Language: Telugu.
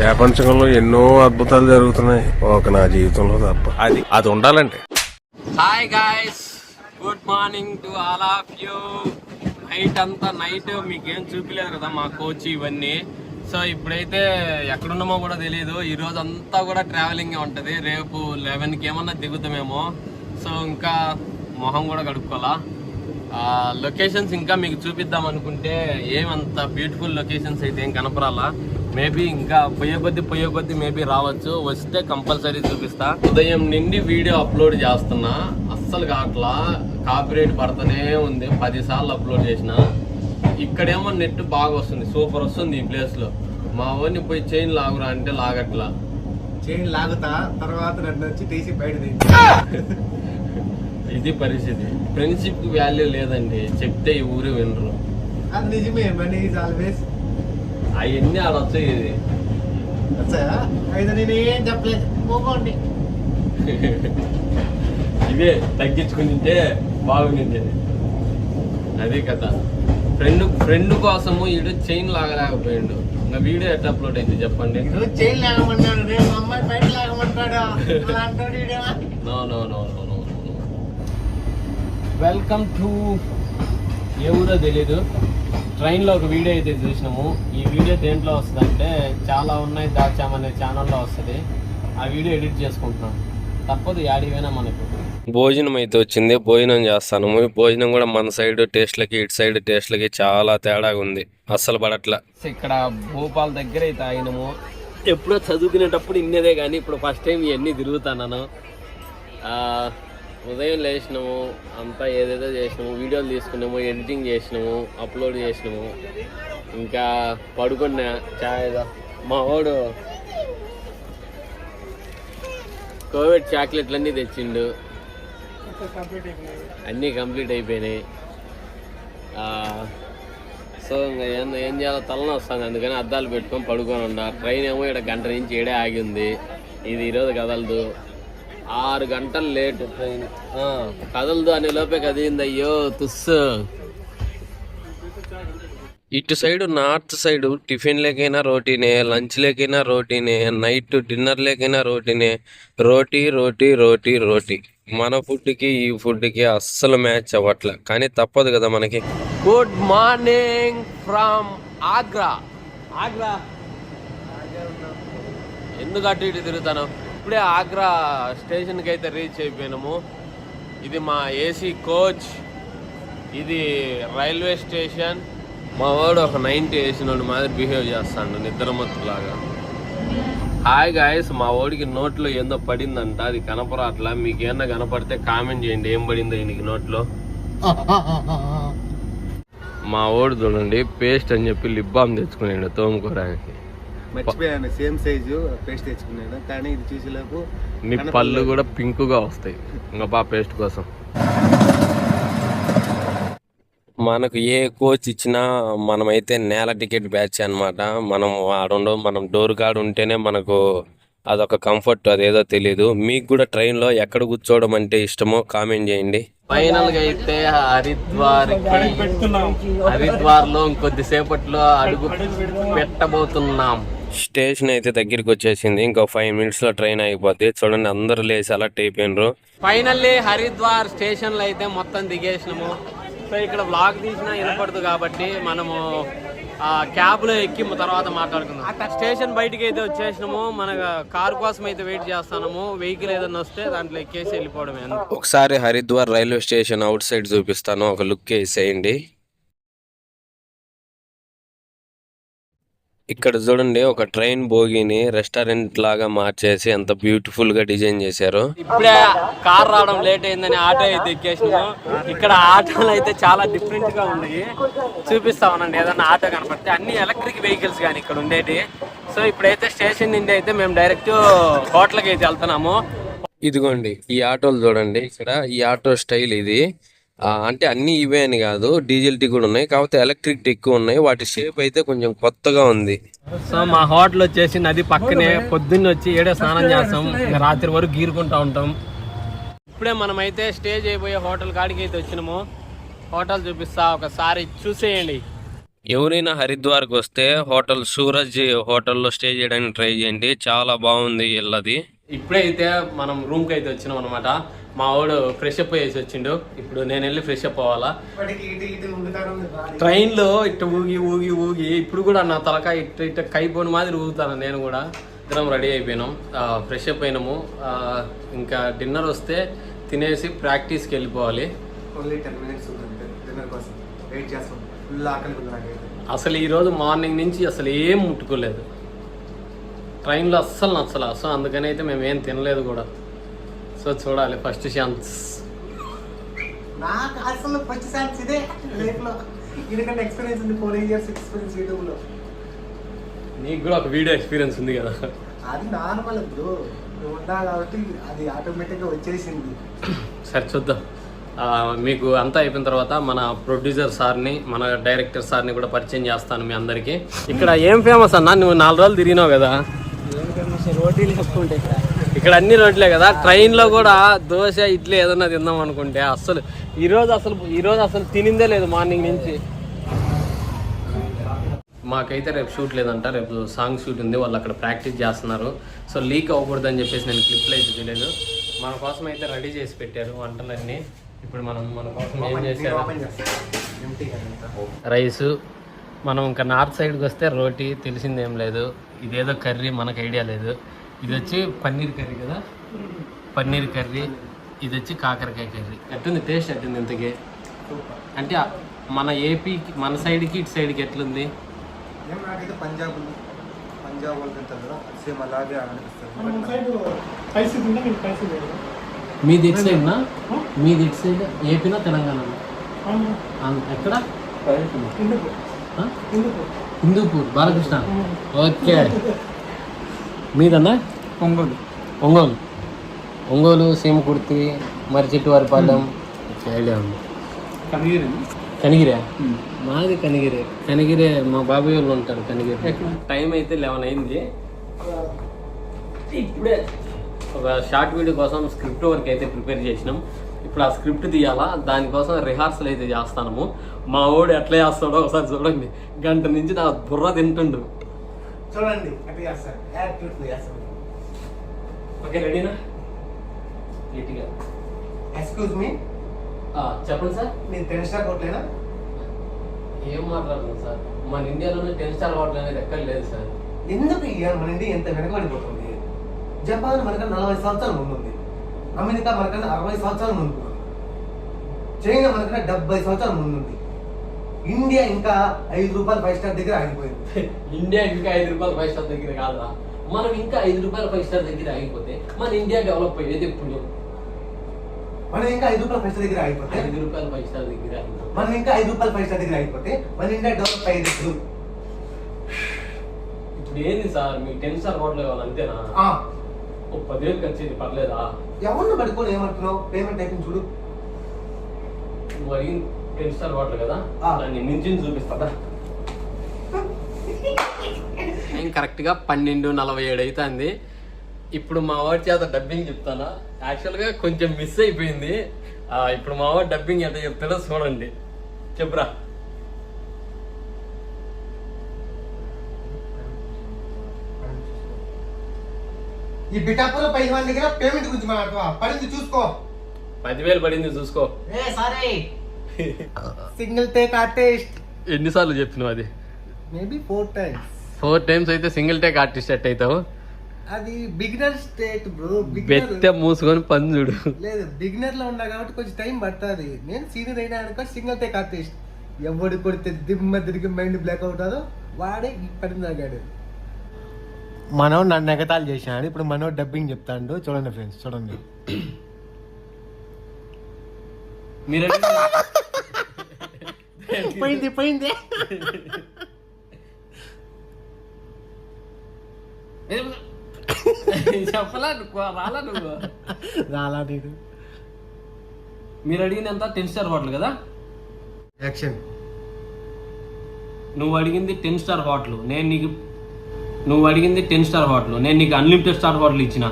ప్రపంచంలో ఎన్నో అద్భుతాలు జరుగుతున్నాయి, ఒక నా జీవితంలో తప్ప. అది ఉండాలంటే. Hi guys, good morning to all of you. Night మీకేం చూపిలేదు కదా మా కోచ్ ఇవన్నీ. సో ఇప్పుడైతే ఎక్కడున్నామో కూడా తెలియదు. ఈ రోజు అంతా కూడా ట్రావెలింగ్ ఉంటది. రేపు 11కి ఏమన్నా దిగుతామేమో. సో ఇంకా మొహం కూడా కడుక్కోవాలా. లొకేషన్స్ ఇంకా మీకు చూపిద్దాం అనుకుంటే ఏమంత బ్యూటిఫుల్ లొకేషన్స్ అయితే ఏం కనపరాలా. మేబీ ఇంకా పోయే కొద్ది మేబీ రావచ్చు. వస్తే కంపల్సరీ చూపిస్తా. ఉదయం నుండి వీడియో అప్లోడ్ చేస్తున్నా, అస్సలు కావట్లా. కాపీరైట్ పడుతూనే ఉంది. 10 సార్లు అప్లోడ్ చేసిన. ఇక్కడేమో నెట్ బాగా వస్తుంది, సూపర్ వస్తుంది ఈ ప్లేస్ లో. మా ఊరిని పోయి చైన్ లాగురా అంటే లాగట్లా. చైన్ లాగుతా తర్వాత నన్ను వచ్చి తీసి బయట ఇది పరిస్థితి. ఫ్రెండ్షిప్ కి వాల్యూ లేదండి, చెప్తే ఈ ఊరు వినరు. అది నిజమే, మనీ ఈజ్ ఆల్వేస్. అవన్నీ ఆడ వచ్చాయి. ఇది వచ్చాయా? అయితే నేనేం చెప్పలేదు, పోకోండి. ఇదే తగ్గించుకుంటే బాగుంది. అదే కదా, ఫ్రెండ్ కోసము ఈడు చైన్ లాగలేకపోయిండు. ఇంకా వీడియో ఎట్లా అప్లోడ్ అయింది చెప్పండి. చైన్ లాగమంటాడు, రేపు అమ్మాయి బయట లాగమంటాడు. నో. వెల్కమ్ టు ఏ ఊరో తెలీదు. ట్రైన్లో ఒక వీడియో అయితే చూసినాము. ఈ వీడియో దేంట్లో వస్తుంది అంటే చాలా ఉన్నాయి దాచామనే ఛానల్లో వస్తుంది. ఆ వీడియో ఎడిట్ చేసుకుంటున్నాం. తప్పదు, యాడివైనా మనకు. భోజనం అయితే వచ్చింది, భోజనం చేస్తాను. భోజనం కూడా మన సైడ్ టేస్ట్లకి ఇటు సైడ్ టేస్ట్లకి చాలా తేడాగా ఉంది, అస్సలు పడట్లా. ఇక్కడ భూపాల్ దగ్గర అయితే ఆగినాము. ఎప్పుడో చదువుకునేటప్పుడు ఇన్నేదే కానీ ఇప్పుడు ఫస్ట్ టైం ఇవన్నీ తిరుగుతాను. ఉదయం లేచినాము, అంతా ఏదేదో చేసినాము, వీడియోలు తీసుకున్నాము, ఎడిటింగ్ చేసినాము, అప్లోడ్ చేసినాము. ఇంకా పడుకున్నా. మా వాడు కోవిడ్ చాక్లెట్లు అన్నీ తెచ్చిండు, అన్నీ కంప్లీట్ అయిపోయినాయి. సో ఇంకా ఏం చేయాలో తలన వస్తుంది. అందుకని అద్దాలు పెట్టుకొని పడుకొని ఉన్నా. ట్రైన్ ఏమో ఇక్కడ గంట నుంచి ఏడే ఆగి ఉంది. ఇది ఈరోజు కదలదు. 6 గంటలు లేట్ ట్రైన్. కదలదు అనే లోపే కదిలింది. అయ్యో తుస్సు. ఇటు సైడ్ నార్త్ సైడ్ టిఫిన్ లేకైనా రోటీనే, లంచ్ లేకైనా రోటీనే, నైట్ డిన్నర్ లేకైనా రోటీనే. రోటీ. మన ఫుడ్కి ఈ ఫుడ్కి అస్సలు మ్యాచ్ అవ్వట్లే, కానీ తప్పదు కదా మనకి. Good morning from Agra. ఎందుకు అటు ఇటు తిరుగుతాను? ఇప్పుడే ఆగ్రా స్టేషన్కి అయితే రీచ్ అయిపోయినాము. ఇది మా ఏసీ కోచ్, ఇది రైల్వే స్టేషన్. మా వాడు ఒక 90 వేసినోడు మాదిరి బిహేవ్ చేస్తాడు, నిద్రమత్తులాగా. హాయ్ గాయస్, మా వాడికి నోట్లో ఏందో పడిందంట, అది కనపరాట్లా. మీకు ఏమన్నా కనపడితే కామెంట్ చేయండి ఏం పడిందో ఈయనకి నోట్లో. మా వాడు చూడండి, పేస్ట్ అని చెప్పి లిప్ బామ్ తెచ్చుకున్నాడు తోముకోవడానికి. మర్చిపోయాను, సేమ్ సైజు పేస్ట్ తెచ్చుకున్నాను. కానీ ఇది చూసేలోపు మీ పళ్ళు కూడా పింక్గా వస్తాయి ఇంకా బా పేస్ట్ కోసం. మనకు ఏ కోచ్ ఇచ్చినా మనమైతే నేల టికెట్ బ్యాచ్ అనమాట. మనం ఆడుండవు, మనం డోర్ కాడ ఉంటేనే మనకు అదొక కంఫర్ట్. అదేదో తెలీదు. మీకు కూడా ట్రైన్లో ఎక్కడ కూర్చోవడం అంటే ఇష్టమో కామెంట్ చేయండి. ఫైనల్ గా అయితే హరిద్వార్ లో ఇంకొద్దిసేపట్లో అడుగు పెట్టబోతున్నాం. స్టేషన్ అయితే దగ్గరికి వచ్చేసింది. ఇంకో 5 minutes లో ట్రైన్ అయిపోద్ది. చూడండి, అందరు లేచి అలర్ట్ అయిపోయినరు. ఫైనల్లీ హరిద్వార్ స్టేషన్ లో అయితే మొత్తం దిగేసినాము. సో ఇక్కడ వ్లాగ్ తీసినా వినపడదు కాబట్టి మనము క్యాబ్ లో ఎక్కి తర్వాత మాట్లాడుకుందాం. స్టేషన్ బయటికి అయితే వచ్చేసినాము. మన కారు కోసం అయితే వెయిట్ చేస్తున్నాము. వెహికల్ ఏదైనా వస్తే దాంట్లో ఎక్కేసి వెళ్ళిపోవడమే. ఒకసారి Haridwar railway station out side చూపిస్తాను, ఒక లుక్ వేసేయండి. ఇక్కడ చూడండి, ఒక ట్రైన్ బోగిని రెస్టారెంట్ లాగా మార్చేసి ఎంత బ్యూటిఫుల్ గా డిజైన్ చేశారు. ఇప్పుడే కార్ రావడం లేట్ అయిందని ఆటో అయితే ఎక్కేసినాము. ఇక్కడ ఆటోలు అయితే చాలా డిఫరెంట్ గా ఉన్నాయి, చూపిస్తా ఉన్నాండి. ఏదన్నా ఆటో కనపడితే అన్ని ఎలక్ట్రిక్ వెహికల్స్ కానీ ఇక్కడ ఉండేటి. సో ఇప్పుడైతే స్టేషన్ నుండి అయితే మేము డైరెక్ట్ హోటల్కి అయితే వెళ్తున్నాము. ఇదిగోండి ఈ ఆటోలు చూడండి. ఇక్కడ ఈ ఆటో స్టైల్ ఇది. అంటే అన్ని ఇవే అని కాదు, డీజిల్ టీ కూడా ఉన్నాయి, కాకపోతే ఎలక్ట్రిక్ టీ ఎక్కువ ఉన్నాయి. వాటి షేప్ అయితే కొంచెం కొత్తగా ఉంది. సో మా హోటల్ వచ్చేసి నది పక్కనే. పొద్దున్న వచ్చి ఏడో స్నానం చేస్తాం, రాత్రి వరకు గీరుకుంటా ఉంటాం. ఇప్పుడే మనం అయితే స్టే చేయబోయే హోటల్ కాడికి అయితే వచ్చినాము. హోటల్ చూపిస్తా, ఒకసారి చూసేయండి. ఎవరైనా హరిద్వార్కి వస్తే హోటల్ సూరజ్ హోటల్లో స్టే చేయడానికి ట్రై చేయండి, చాలా బాగుంది ఇల్లది. ఇప్పుడైతే మనం రూమ్కి అయితే వచ్చినాం అనమాట. మా వాడు ఫ్రెష్ అప్ అయ్యేసి వచ్చిండు. ఇప్పుడు నేను వెళ్ళి ఫ్రెష్ అప్ అవ్వాలా. ట్రైన్లో ఇట్ట ఊగి ఊగి ఊగి ఇప్పుడు కూడా నా తలకాయ ఇట్ట ఇట్ట కైపోని మాదిరి ఊగుతాను. నేను కూడా ఇద్దరం రెడీ అయిపోయినాం, ఫ్రెష్ అప్ అయినాము. ఇంకా డిన్నర్ వస్తే తినేసి ప్రాక్టీస్కి వెళ్ళిపోవాలి. అసలు ఈరోజు మార్నింగ్ నుంచి అసలు ఏం ముట్టుకోలేదు, ట్రైన్లో అస్సలు నచ్చలా. సో అందుకని అయితే మేము ఏం తినలేదు కూడా. సో చూడాలి ఫస్ట్ ఛాన్స్. నాకు అసలు ఫస్ట్ ఛాన్స్ ఇదే లైఫ్లో, ఎందుకంటే ఎక్స్పీరియన్స్ ఉంది, 4 years ఎక్స్పీరియన్స్ యూట్యూబ్లో. నీకు కూడా ఒక వీడియో ఎక్స్పీరియన్స్ ఉంది కదా. అది నార్మల్ బ్రో, నువ్వు ఉన్నా కాబట్టి అది ఆటోమేటిక్గా వచ్చేసింది. సరే చూద్దాం. మీకు అంతా అయిపోయిన తర్వాత మన ప్రొడ్యూసర్ సార్ని, మన డైరెక్టర్ సార్ని కూడా పరిచయం చేస్తాను మీ అందరికీ. ఇక్కడ ఏం ఫేమస్ అన్న? నువ్వు 4 రోజులు తిరిగినావు కదా. రోటీలు చెప్పుకుంటే ఇక్కడ అన్ని రోడ్లే కదా. ట్రైన్లో కూడా దోశ ఇడ్లీ ఏదన్నా తిందాం అనుకుంటే అసలు ఈరోజు అసలు తినిందే లేదు మార్నింగ్ నుంచి. మాకైతే రేపు షూట్ లేదంట, రేపు సాంగ్ షూట్ ఉంది, వాళ్ళు అక్కడ ప్రాక్టీస్ చేస్తున్నారు. సో లీక్ అవ్వకూడదు అని చెప్పేసి నేను క్లిప్లు అయితే తెలియదు. మన కోసం అయితే రెడీ చేసి పెట్టారు వంటలన్నీ. ఇప్పుడు మన కోసం ఏం చేశారు? రైసు. మనం ఇంకా నార్త్ సైడ్కి వస్తే రోటీ తెలిసిందేం లేదు, ఇదేదో కర్రీ మనకు ఐడియా లేదు. ఇది వచ్చి పన్నీర్ కర్రీ కదా, పన్నీర్ కర్రీ. ఇది వచ్చి కాకరకాయ కర్రీ. ఎట్టుంది టేస్ట్? ఎట్టుంది ఇంతకీ? అంటే మన ఏపీకి, మన సైడ్కి ఇటు సైడ్కి ఎట్లుంది? నాకైతే పంజాబ్ వాళ్ళు తింటారు కదా, సేమ్ అలాగే అనిపిస్తుంది. మీది ఇటు సైడ్నా? మీది ఇటు సైడ్ ఏపీనా తెలంగాణనా? ఎక్కడ? హిందూపూర్, బాలకృష్ణ. ఓకే. మీదన్నా? ఒంగోలు, సీమకుర్తి, మర్రిచెట్టు వారిపాలెం. ఐడియా ఉంది. కనిగిరే? మాది కనిగిరే. మా బాబాయ్ వాళ్ళు ఉంటారు కనిగిరి. టైం అయితే 11 అయింది. ఇప్పుడే ఒక షార్ట్ వీడియో కోసం స్క్రిప్ట్ వర్క్ అయితే ప్రిపేర్ చేసినాం. ఇప్పుడు ఆ స్క్రిప్ట్ తీయాలా, దానికోసం రిహార్సల్ అయితే చేస్తాము. మా వాడు ఎట్లా చేస్తాడో ఒకసారి చూడండి. గంట నుంచి నా బుర్ర తింటుండు. చూడండి. ఓకే, రెడీనా? గట్టిగా ఎక్స్క్యూజ్ మీ, చెప్పండి సార్. నేను 10 star కొట్టలేనా? ఏం మాట్లాడుతుంది సార్? మన ఇండియాలోనే 10 స్టార్ హోటల్ అనేది ఎక్కడ లేదు సార్. ఎందుకు ఇయ్యాలి? మన ఇండియా ఎంత వెనకబడిపోతుంది. జపాన్ మనకన్నా 40 సంవత్సరాలు ముందుంది, అమెరికా మనకన్నా 60 సంవత్సరాలు ముందు, చైనా మనకన్నా 70 సంవత్సరాలు ముందుంది. ఇండియా ఇంకా ₹5 5 స్టార్ దగ్గర ఆగిపోయింది. ఇండియా ఇంకా ₹5 5 స్టార్ దగ్గర కాదా? మనం ఇంకా ₹5 5 స్టార్ దగ్గర ఆగిపోతే మన ఇండియా డెవలప్ అయ్యేది ఎప్పుడు? మనం ఇంకా ₹5 5 స్టార్ దగ్గర ఆగిపోతే, ₹5 5 స్టార్ దగ్గర మనం ఇంకా ₹5 5 స్టార్ దగ్గర ఆగిపోతే మన ఇండియా డెవలప్ అయ్యేది ఎప్పుడు? ఇప్పుడు ఏంది సార్, మీకు 10 స్టార్ హోటల్ కావాలి అంతేనా? 10,000 ఖర్చు అయింది, పర్లేదా? ఎవరిని పడుకొని ఏమంటున్నావు? పేమెంట్ అయిపోయింది చూడు. నువ్వు అడిగిన 10 స్టార్ హోటల్ కదా, దాన్ని మించి చూపిస్తా. టైం కరెక్ట్గా 12:47 అవుతుంది. ఇప్పుడు మా వాడి చేత డబ్బింగ్ చెప్తానా? యాక్చువల్గా కొంచెం మిస్ అయిపోయింది. ఇప్పుడు మా వాడు డబ్బింగ్ ఎంత చెప్తాడో చూడండి. చెప్పురా. ఈ బిటాపురం పైన దగ్గర పేమెంట్ గురించి మాట్లాడుకో. పడింది చూసుకో. 10,000 పడింది చూసుకో. సారీ. Single take artist. ఎన్నిసార్లు చెప్పినావు అది? Maybe 4 times. 4 times అయితే సింగిల్ టేక్ ఆర్టిస్ట్ ఎట్ అవుతావు. అది బిగినర్ స్టేట్ బ్రో. బెత్త మూసుకొని పని చూడు. లేదు, బిగినర్ లో ఉన్నా కాబట్టి కొంచెం టైం పడుతుంది. నేను సీనియర్ అయినా అనుకో సింగిల్ టేక్ ఆర్టిస్ట్. ఎవడు కొడితే దిమ్మ తిరిగి మైండ్ బ్లాక్ అవుతుందో వాడే పడింది ఆగాడు. మనోడు నన్ను ఎగతాలు చేశాడు. ఇప్పుడు మనోడు డబ్బింగ్ చెప్తాడు. చూడండి ఫ్రెండ్స్, చూడండి. మీరు పోయింది. చెప్పలా రాలా నువ్వు? రాలా నీడు. మీరు అడిగింది ఎంత? 10 స్టార్ హోటల్ కదా. యాక్షన్. నువ్వు అడిగింది 10 స్టార్ హోటల్, నేను నీకు అన్లిమిటెడ్ స్టార్ హోటల్ ఇచ్చిన.